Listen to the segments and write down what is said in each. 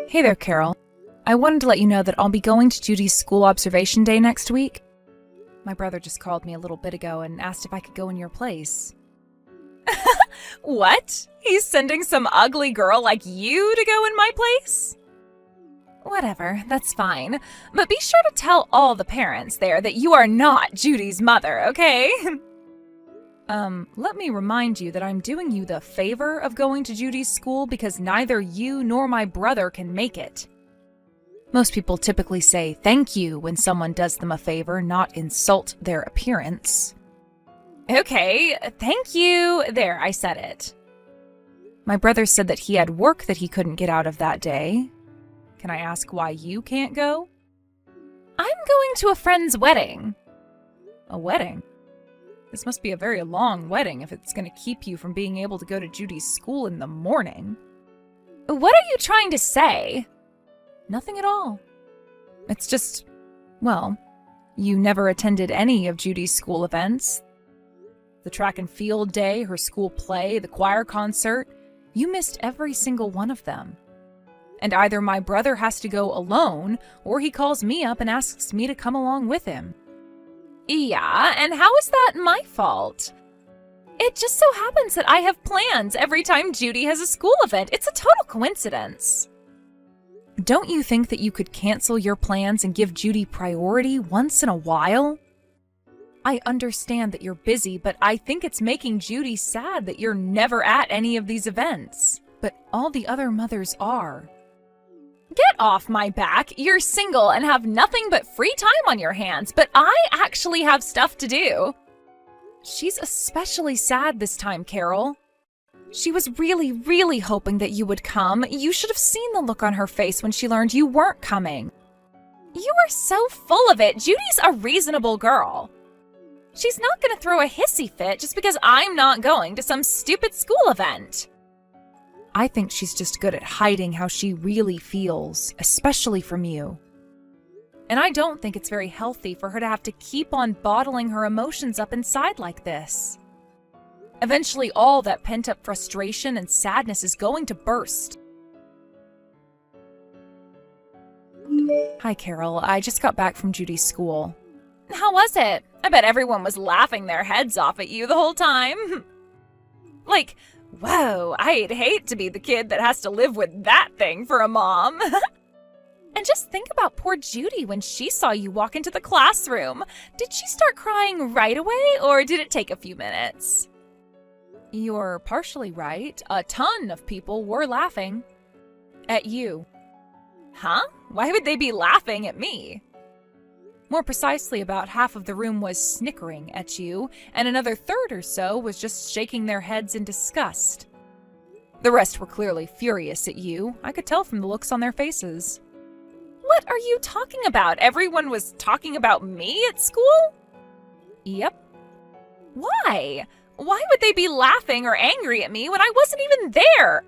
Hey there, Carol. I wanted to let you know that I'll be going to Judy's school observation day next week. My brother just called me a little bit ago and asked if I could go in your place. What? He's sending some ugly girl like you to go in my place? Whatever, that's fine. But be sure to tell all the parents there that you are not Judy's mother, okay? Let me remind you that I'm doing you the favor of going to Judy's school because neither you nor my brother can make it. Most people typically say thank you when someone does them a favor, not insult their appearance. Okay, thank you. There, I said it. My brother said that he had work that he couldn't get out of that day. Can I ask why you can't go? I'm going to a friend's wedding. A wedding? This must be a very long wedding if it's going to keep you from being able to go to Judy's school in the morning. What are you trying to say? Nothing at all. It's just, well, you never attended any of Judy's school events. The track and field day, her school play, the choir concert. You missed every single one of them. And either my brother has to go alone, or he calls me up and asks me to come along with him. Yeah, and how is that my fault? It just so happens that I have plans every time Judy has a school event. It's a total coincidence. Don't you think that you could cancel your plans and give Judy priority once in a while? I understand that you're busy, but I think it's making Judy sad that you're never at any of these events. But all the other mothers are. Get off my back. You're single and have nothing but free time on your hands, but I actually have stuff to do. She's especially sad this time, Carol. She was really, really hoping that you would come. You should have seen the look on her face when she learned you weren't coming. You are so full of it. Judy's a reasonable girl. She's not going to throw a hissy fit just because I'm not going to some stupid school event. I think she's just good at hiding how she really feels, especially from you. And I don't think it's very healthy for her to have to keep on bottling her emotions up inside like this. Eventually, all that pent-up frustration and sadness is going to burst. Hi, Carol. I just got back from Judy's school. How was it? I bet everyone was laughing their heads off at you the whole time. Like, whoa, I'd hate to be the kid that has to live with that thing for a mom. And just think about poor Judy when she saw you walk into the classroom. Did she start crying right away, or did it take a few minutes? You're partially right. A ton of people were laughing. At you. Huh? Why would they be laughing at me? More precisely, about half of the room was snickering at you, and another third or so was just shaking their heads in disgust. The rest were clearly furious at you. I could tell from the looks on their faces. What are you talking about? Everyone was talking about me at school? Yep. Why? Why would they be laughing or angry at me when I wasn't even there?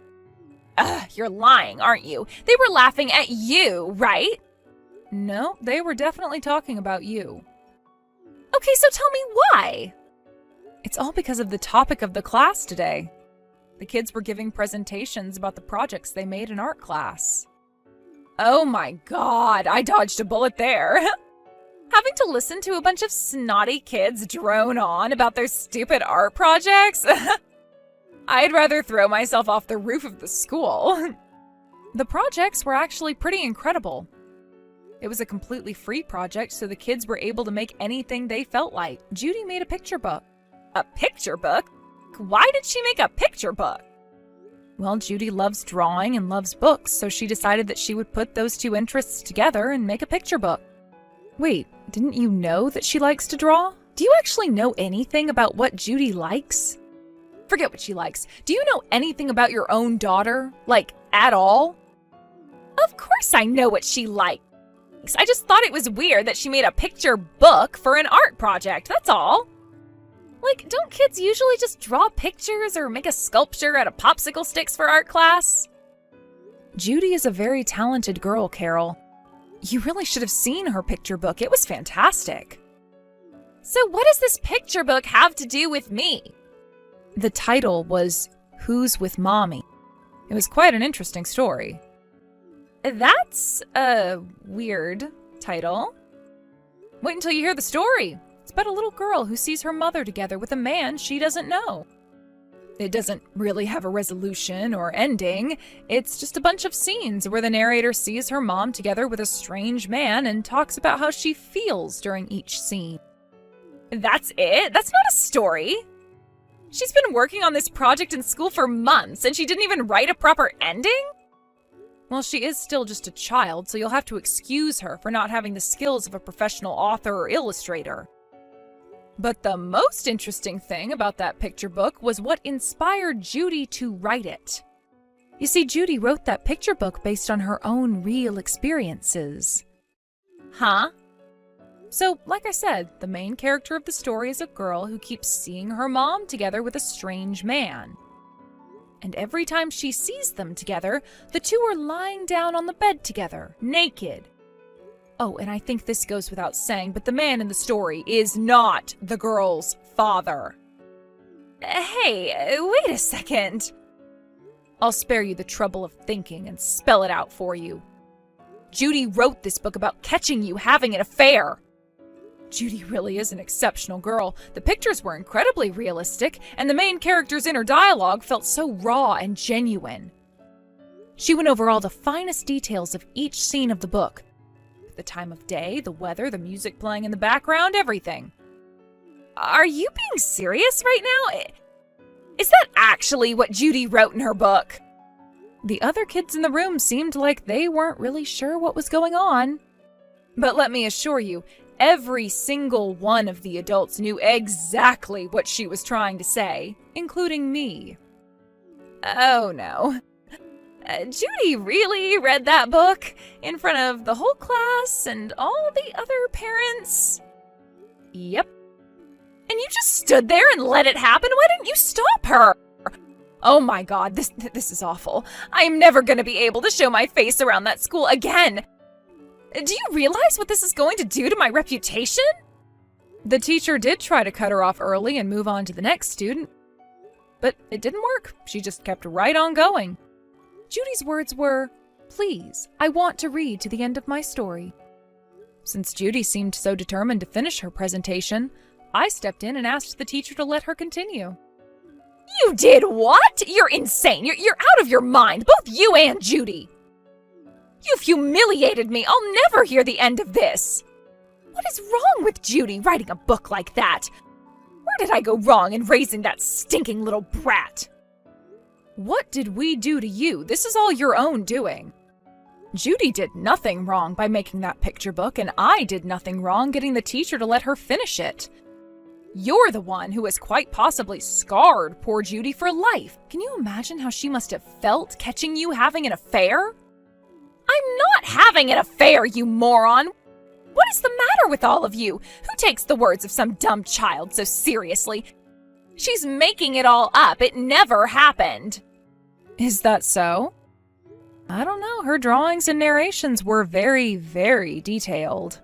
Ugh, you're lying, aren't you? They were laughing at you, right? No, they were definitely talking about you. Okay, so tell me why. It's all because of the topic of the class today. The kids were giving presentations about the projects they made in art class. Oh my God, I dodged a bullet there. Having to listen to a bunch of snotty kids drone on about their stupid art projects? I'd rather throw myself off the roof of the school. The projects were actually pretty incredible. It was a completely free project, so the kids were able to make anything they felt like. Judy made a picture book. A picture book? Why did she make a picture book? Well, Judy loves drawing and loves books, so she decided that she would put those two interests together and make a picture book. Wait, didn't you know that she likes to draw? Do you actually know anything about what Judy likes? Forget what she likes. Do you know anything about your own daughter? Like, at all? Of course I know what she likes. I just thought it was weird that she made a picture book for an art project, that's all. Like, don't kids usually just draw pictures or make a sculpture out of popsicle sticks for art class? Judy is a very talented girl, Carol. You really should have seen her picture book. It was fantastic. So what does this picture book have to do with me? The title was Who's with Mommy? It was quite an interesting story. That's a weird title. Wait until you hear the story. It's about a little girl who sees her mother together with a man she doesn't know. It doesn't really have a resolution or ending. It's just a bunch of scenes where the narrator sees her mom together with a strange man and talks about how she feels during each scene. That's it? That's not a story. She's been working on this project in school for months and she didn't even write a proper ending? Well, she is still just a child, so you'll have to excuse her for not having the skills of a professional author or illustrator. But the most interesting thing about that picture book was what inspired Judy to write it. You see, Judy wrote that picture book based on her own real experiences. Huh? So, like I said, the main character of the story is a girl who keeps seeing her mom together with a strange man. And every time she sees them together, the two are lying down on the bed together, naked. Oh, and I think this goes without saying, but the man in the story is not the girl's father. Hey, wait a second. I'll spare you the trouble of thinking and spell it out for you. Judy wrote this book about catching you having an affair. Judy really is an exceptional girl. The pictures were incredibly realistic, and the main character's inner dialogue felt so raw and genuine. She went over all the finest details of each scene of the book. The time of day, the weather, the music playing in the background, everything. Are you being serious right now? Is that actually what Judy wrote in her book? The other kids in the room seemed like they weren't really sure what was going on. But let me assure you, every single one of the adults knew exactly what she was trying to say, including me. Oh no. Judy really read that book in front of the whole class and all the other parents? Yep. And you just stood there and let it happen? Why didn't you stop her? Oh my god, this is awful. I'm never gonna be able to show my face around that school again. Do you realize what this is going to do to my reputation? The teacher did try to cut her off early and move on to the next student. But it didn't work. She just kept right on going. Judy's words were, "Please, I want to read to the end of my story." Since Judy seemed so determined to finish her presentation, I stepped in and asked the teacher to let her continue. You did what? You're insane. You're out of your mind, both you and Judy. You've humiliated me. I'll never hear the end of this. What is wrong with Judy writing a book like that? Where did I go wrong in raising that stinking little brat? What did we do to you? This is all your own doing. Judy did nothing wrong by making that picture book, and I did nothing wrong getting the teacher to let her finish it. You're the one who has quite possibly scarred poor Judy for life. Can you imagine how she must have felt catching you having an affair? I'm not having an affair, you moron! What is the matter with all of you? Who takes the words of some dumb child so seriously? She's making it all up. It never happened. Is that so? I don't know. Her drawings and narrations were very, very detailed.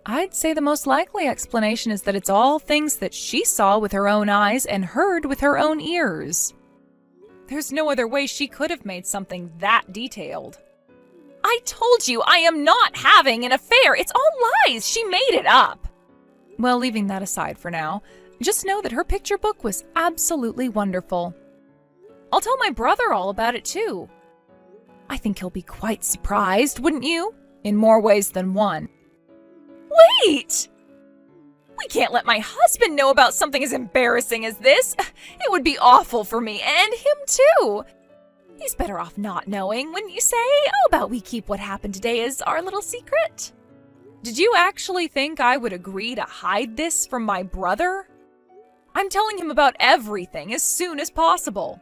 I'd say the most likely explanation is that it's all things that she saw with her own eyes and heard with her own ears. There's no other way she could have made something that detailed. I told you I am not having an affair. It's all lies. She made it up. Well, leaving that aside for now, just know that her picture book was absolutely wonderful. I'll tell my brother all about it too. I think he'll be quite surprised, wouldn't you? In more ways than one. Wait! We can't let my husband know about something as embarrassing as this. It would be awful for me and him too. He's better off not knowing, wouldn't you say? How about we keep what happened today as our little secret? Did you actually think I would agree to hide this from my brother? I'm telling him about everything as soon as possible.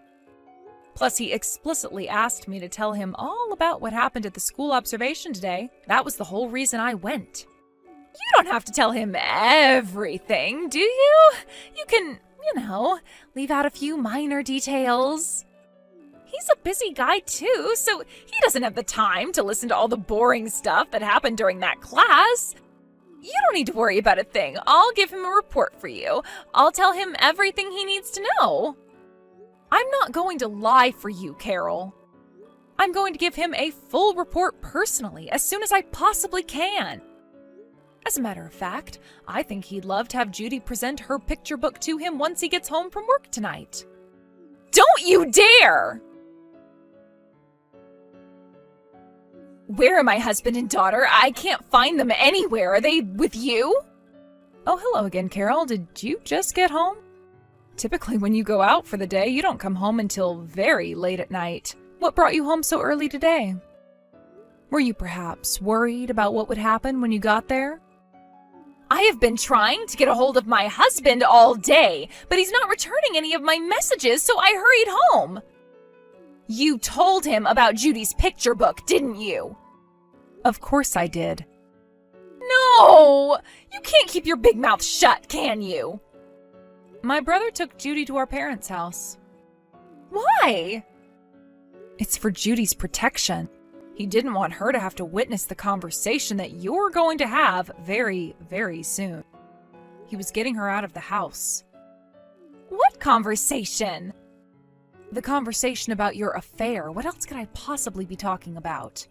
Plus, he explicitly asked me to tell him all about what happened at the school observation today. That was the whole reason I went. You don't have to tell him everything, do you? You can, leave out a few minor details. He's a busy guy too, so he doesn't have the time to listen to all the boring stuff that happened during that class. You don't need to worry about a thing. I'll give him a report for you. I'll tell him everything he needs to know. I'm not going to lie for you, Carol. I'm going to give him a full report personally as soon as I possibly can. As a matter of fact, I think he'd love to have Judy present her picture book to him once he gets home from work tonight. Don't you dare! Where are my husband and daughter? I can't find them anywhere. Are they with you? Oh, hello again, Carol. Did you just get home? Typically, when you go out for the day, you don't come home until very late at night. What brought you home so early today? Were you perhaps worried about what would happen when you got there? I have been trying to get a hold of my husband all day, but he's not returning any of my messages, so I hurried home. You told him about Judy's picture book, didn't you? Of course I did. No! You can't keep your big mouth shut, can you? My brother took Judy to our parents' house. Why? It's for Judy's protection. He didn't want her to have to witness the conversation that you're going to have very, very soon. He was getting her out of the house. What conversation? The conversation about your affair. What else could I possibly be talking about?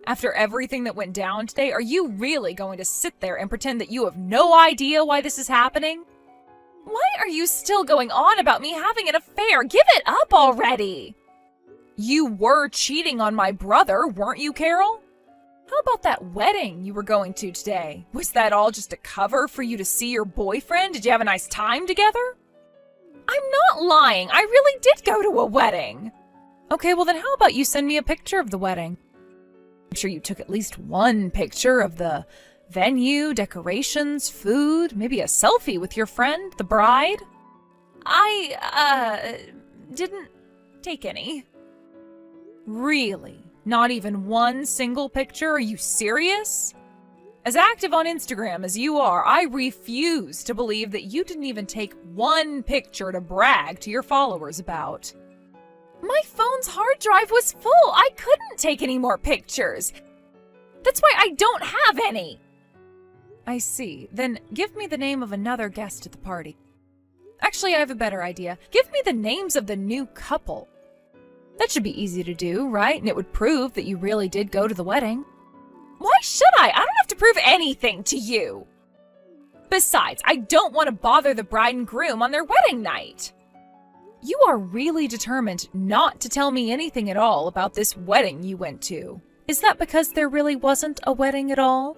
After everything that went down today, are you really going to sit there and pretend that you have no idea why this is happening? Why are you still going on about me having an affair? Give it up already! You were cheating on my brother, weren't you, Carol? How about that wedding you were going to today? Was that all just a cover for you to see your boyfriend? Did you have a nice time together? I'm not lying. I really did go to a wedding. Okay, well then how about you send me a picture of the wedding? I'm sure you took at least one picture of the venue, decorations, food, maybe a selfie with your friend, the bride. I didn't take any. Really? Not even one single picture? Are you serious? As active on Instagram as you are, I refuse to believe that you didn't even take one picture to brag to your followers about. My phone's hard drive was full. I couldn't take any more pictures. That's why I don't have any. I see. Then give me the name of another guest at the party. Actually, I have a better idea. Give me the names of the new couple. That should be easy to do, right? And it would prove that you really did go to the wedding. Why should I? I don't have to prove anything to you. Besides, I don't want to bother the bride and groom on their wedding night. You are really determined not to tell me anything at all about this wedding you went to. Is that because there really wasn't a wedding at all?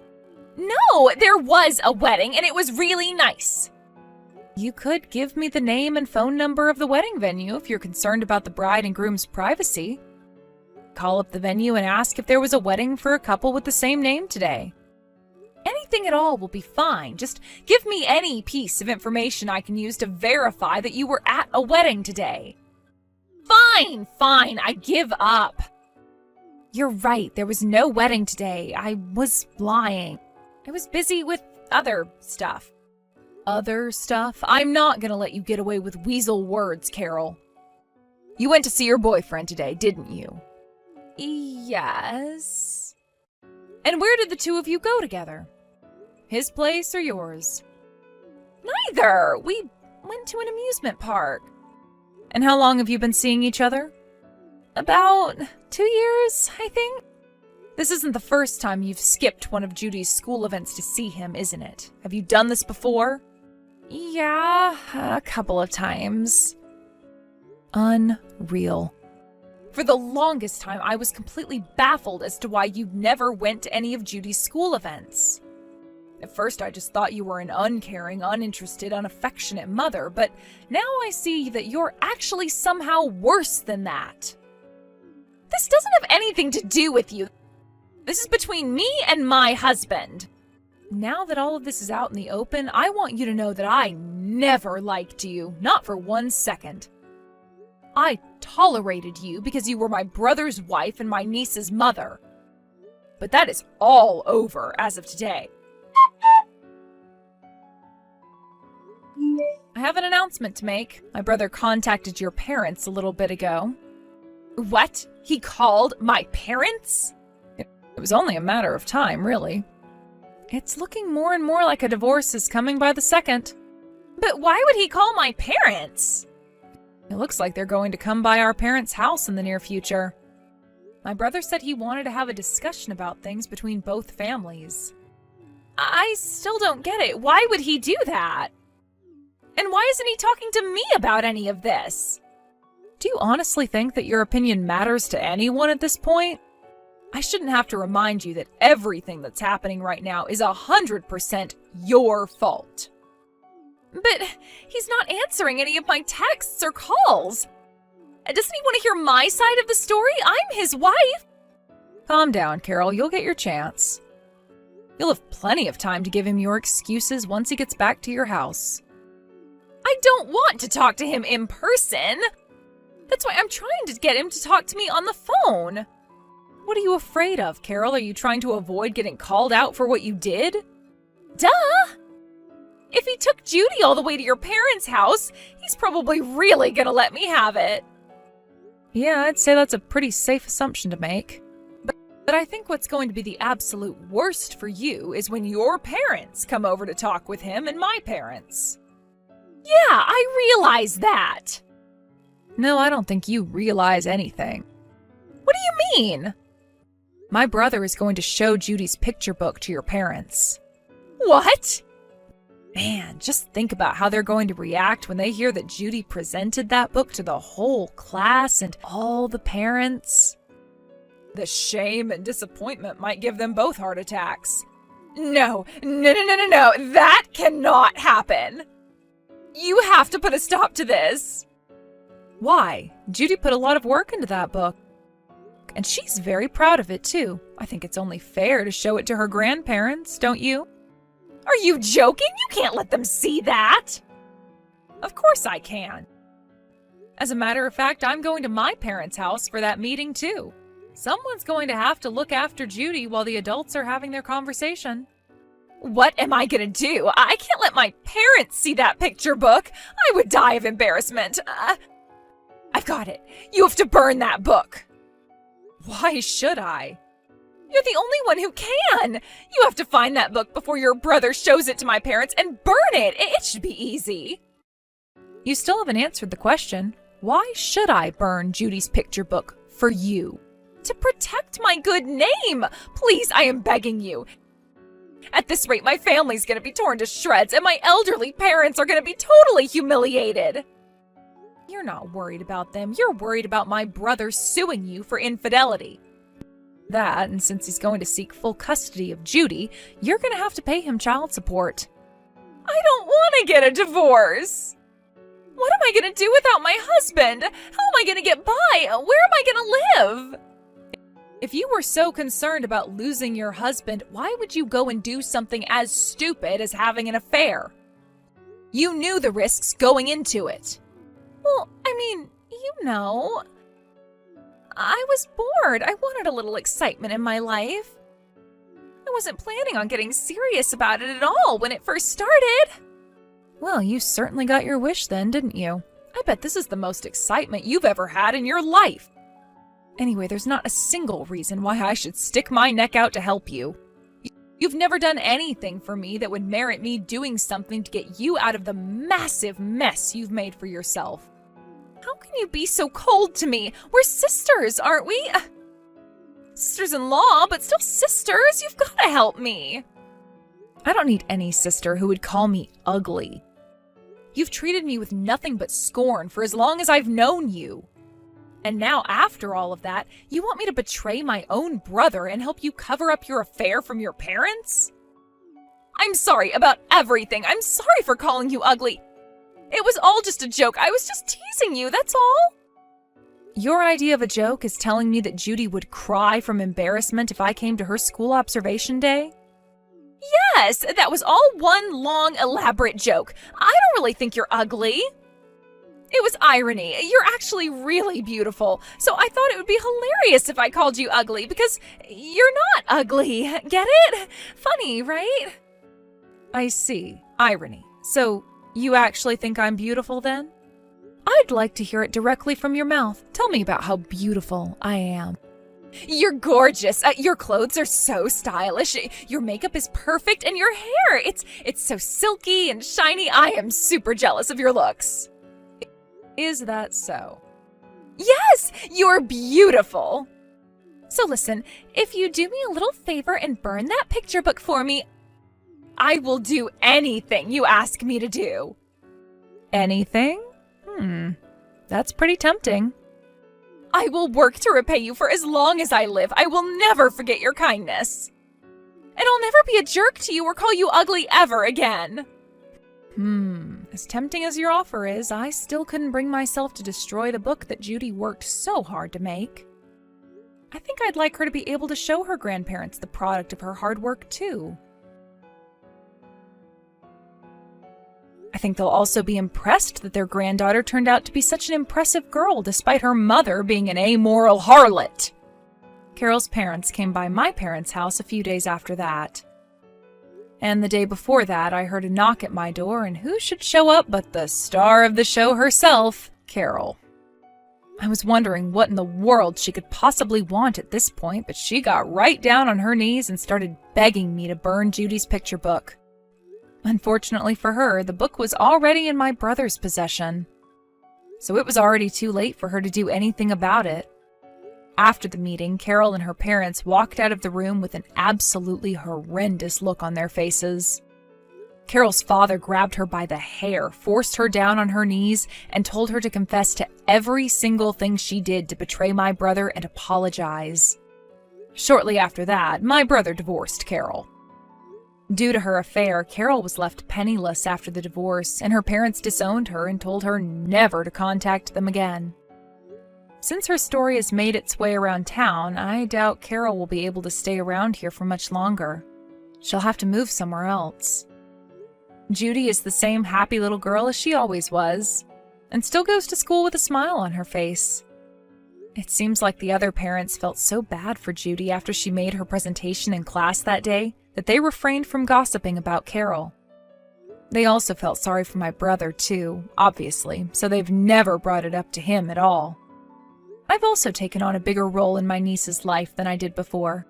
No, there was a wedding and it was really nice. You could give me the name and phone number of the wedding venue if you're concerned about the bride and groom's privacy. Call up the venue and ask if there was a wedding for a couple with the same name today. Anything at all will be fine. Just give me any piece of information I can use to verify that you were at a wedding today. Fine, I give up. You're right, there was no wedding today. I was lying. I was busy with other stuff. Other stuff? I'm not gonna let you get away with weasel words, Carol. You went to see your boyfriend today, didn't you? Yes. And where did the two of you go together? His place or yours? Neither. We went to an amusement park. And how long have you been seeing each other? About 2 years, I think. This isn't the first time you've skipped one of Judy's school events to see him, isn't it? Have you done this before? Yeah, a couple of times. Unreal. For the longest time, I was completely baffled as to why you never went to any of Judy's school events. At first, I just thought you were an uncaring, uninterested, unaffectionate mother, but now I see that you're actually somehow worse than that. This doesn't have anything to do with you. This is between me and my husband. Now that all of this is out in the open, I want you to know that I never liked you, not for 1 second. I tolerated you because you were my brother's wife and my niece's mother. But that is all over as of today. I have an announcement to make. My brother contacted your parents a little bit ago. What? He called my parents? It was only a matter of time, really. It's looking more and more like a divorce is coming by the second. But why would he call my parents? It looks like they're going to come by our parents' house in the near future. My brother said he wanted to have a discussion about things between both families. I still don't get it. Why would he do that? And why isn't he talking to me about any of this? Do you honestly think that your opinion matters to anyone at this point? I shouldn't have to remind you that everything that's happening right now is 100% your fault. But he's not answering any of my texts or calls. Doesn't he want to hear my side of the story? I'm his wife. Calm down, Carol. You'll get your chance. You'll have plenty of time to give him your excuses once he gets back to your house. I don't want to talk to him in person. That's why I'm trying to get him to talk to me on the phone. What are you afraid of, Carol? Are you trying to avoid getting called out for what you did? Duh! If he took Judy all the way to your parents' house, he's probably really gonna let me have it. Yeah, I'd say that's a pretty safe assumption to make. But I think what's going to be the absolute worst for you is when your parents come over to talk with him and my parents. Yeah, I realize that. No, I don't think you realize anything. What do you mean? My brother is going to show Judy's picture book to your parents. What? Man, just think about how they're going to react when they hear that Judy presented that book to the whole class and all the parents. The shame and disappointment might give them both heart attacks. No, that cannot happen. You have to put a stop to this. Why? Judy put a lot of work into that book. And she's very proud of it, too. I think it's only fair to show it to her grandparents, don't you? Are you joking? You can't let them see that. Of course I can. As a matter of fact, I'm going to my parents' house for that meeting, too. Someone's going to have to look after Judy while the adults are having their conversation. What am I gonna do? I can't let my parents see that picture book. I would die of embarrassment. I've got it. You have to burn that book. Why should I? You're the only one who can. You have to find that book before your brother shows it to my parents and burn it. It should be easy. You still haven't answered the question. Why should I burn Judy's picture book for you? To protect my good name. Please, I am begging you. At this rate, my family's gonna be torn to shreds, and my elderly parents are gonna be totally humiliated. You're not worried about them. You're worried about my brother suing you for infidelity. That, and since he's going to seek full custody of Judy, you're gonna have to pay him child support. I don't want to get a divorce. What am I gonna do without my husband? How am I gonna get by? Where am I gonna live? If you were so concerned about losing your husband, why would you go and do something as stupid as having an affair? You knew the risks going into it. Well, I mean, you know, I was bored. I wanted a little excitement in my life. I wasn't planning on getting serious about it at all when it first started. Well, you certainly got your wish then, didn't you? I bet this is the most excitement you've ever had in your life. Anyway, there's not a single reason why I should stick my neck out to help you. You've never done anything for me that would merit me doing something to get you out of the massive mess you've made for yourself. How can you be so cold to me? We're sisters, aren't we? Sisters-in-law, but still sisters. You've got to help me. I don't need any sister who would call me ugly. You've treated me with nothing but scorn for as long as I've known you. And now, after all of that, you want me to betray my own brother and help you cover up your affair from your parents? I'm sorry about everything. I'm sorry for calling you ugly. It was all just a joke. I was just teasing you, that's all. Your idea of a joke is telling me that Judy would cry from embarrassment if I came to her school observation day? Yes, that was all one long, elaborate joke. I don't really think you're ugly. It was irony. You're actually really beautiful. So I thought it would be hilarious if I called you ugly because you're not ugly. Get it? Funny, right? I see. Irony. So you actually think I'm beautiful then? I'd like to hear it directly from your mouth. Tell me about how beautiful I am. You're gorgeous. Your clothes are so stylish. Your makeup is perfect and your hair, it's so silky and shiny. I am super jealous of your looks. Is that so? Yes, you're beautiful. So listen, if you do me a little favor and burn that picture book for me, I will do anything you ask me to do. Anything? That's pretty tempting. I will work to repay you for as long as I live. I will never forget your kindness. And I'll never be a jerk to you or call you ugly ever again. As tempting as your offer is, I still couldn't bring myself to destroy the book that Judy worked so hard to make. I think I'd like her to be able to show her grandparents the product of her hard work, too. I think they'll also be impressed that their granddaughter turned out to be such an impressive girl despite her mother being an amoral harlot. Carol's parents came by my parents' house a few days after that. And the day before that, I heard a knock at my door, and who should show up but the star of the show herself, Carol. I was wondering what in the world she could possibly want at this point, but she got right down on her knees and started begging me to burn Judy's picture book. Unfortunately for her, the book was already in my brother's possession, so it was already too late for her to do anything about it. After the meeting, Carol and her parents walked out of the room with an absolutely horrendous look on their faces. Carol's father grabbed her by the hair, forced her down on her knees, and told her to confess to every single thing she did to betray my brother and apologize. Shortly after that, my brother divorced Carol. Due to her affair, Carol was left penniless after the divorce, and her parents disowned her and told her never to contact them again. Since her story has made its way around town, I doubt Carol will be able to stay around here for much longer. She'll have to move somewhere else. Judy is the same happy little girl as she always was, and still goes to school with a smile on her face. It seems like the other parents felt so bad for Judy after she made her presentation in class that day that they refrained from gossiping about Carol. They also felt sorry for my brother too, obviously, so they've never brought it up to him at all. I've also taken on a bigger role in my niece's life than I did before.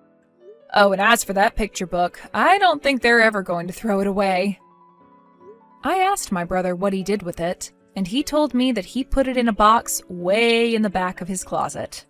Oh, and as for that picture book, I don't think they're ever going to throw it away. I asked my brother what he did with it, and he told me that he put it in a box way in the back of his closet.